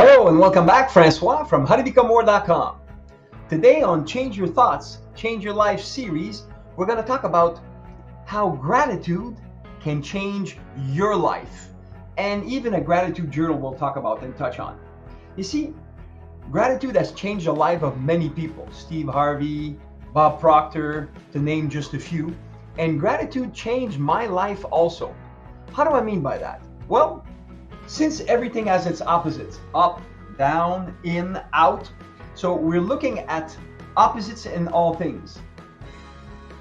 Hello and welcome back, Francois from howtobecomemore.com. Today on Change Your Thoughts, Change Your Life series, we're going to talk about how gratitude can change your life. And even a gratitude journal we'll talk about and touch on. You see, gratitude has changed the life of many people. Steve Harvey, Bob Proctor, to name just a few. And gratitude changed my life also. How do I mean by that? Well, since everything has its opposites, up, down, in, out, so we're looking at opposites in all things.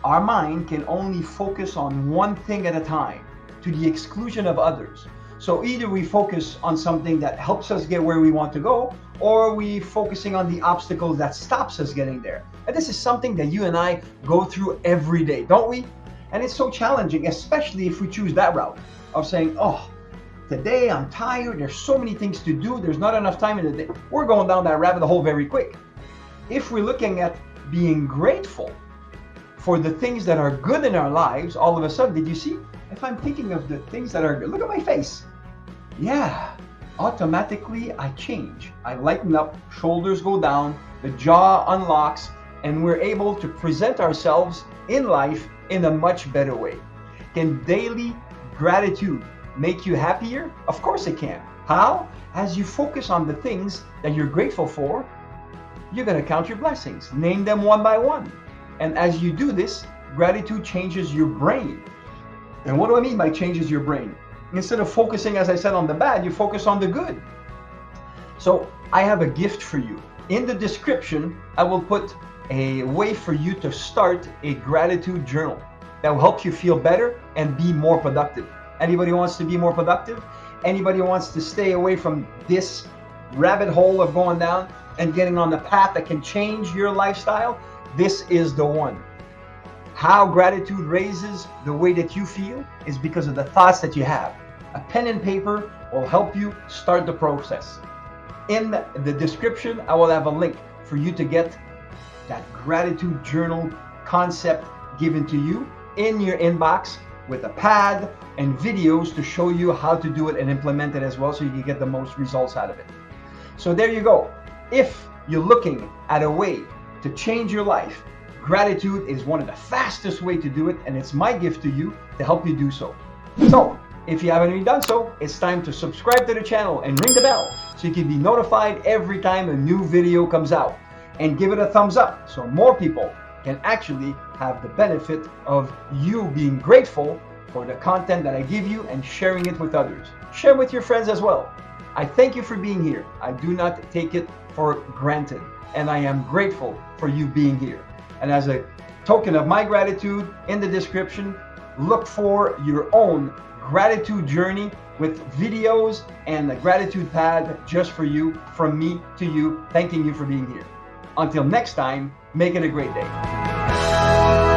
Our mind can only focus on one thing at a time to the exclusion of others. So either we focus on something that helps us get where we want to go, or we focusing on the obstacles that stops us getting there. And this is something that you and I go through every day, don't we? And it's so challenging, especially if we choose that route of saying, oh, today I'm tired, there's so many things to do, there's not enough time in the day. We're going down that rabbit hole very quick. If we're looking at being grateful for the things that are good in our lives, all of a sudden, did you see? If I'm thinking of the things that are good, look at my face. Yeah, automatically I change. I lighten up, shoulders go down, the jaw unlocks, and we're able to present ourselves in life in a much better way. Can daily gratitude make you happier? Of course it can. How? As you focus on the things that you're grateful for, you're going to count your blessings. Name them one by one. And as you do this, gratitude changes your brain. And what do I mean by changes your brain? Instead of focusing, as I said, on the bad, you focus on the good. So I have a gift for you. In the description, I will put a way for you to start a gratitude journal that will help you feel better and be more productive. Anybody who wants to be more productive? Anybody who wants to stay away from this rabbit hole of going down and getting on the path that can change your lifestyle? This is the one. How gratitude raises the way that you feel is because of the thoughts that you have. A pen and paper will help you start the process. In the description, I will have a link for you to get that gratitude journal concept given to you in your inbox with a pad and videos to show you how to do it and implement it as well, so you can get the most results out of it. So there you go. If you're looking at a way to change your life, gratitude is one of the fastest way to do it, and it's my gift to you to help you do so. So if you haven't already done so, it's time to subscribe to the channel and ring the bell so you can be notified every time a new video comes out, and give it a thumbs up so more people can actually have the benefit of you being grateful for the content that I give you and sharing it with others. Share with your friends as well. I thank you for being here. I do not take it for granted, and I am grateful for you being here. And as a token of my gratitude, in the description, look for your own gratitude journey with videos and a gratitude pad just for you, from me to you, thanking you for being here. Until next time, make it a great day.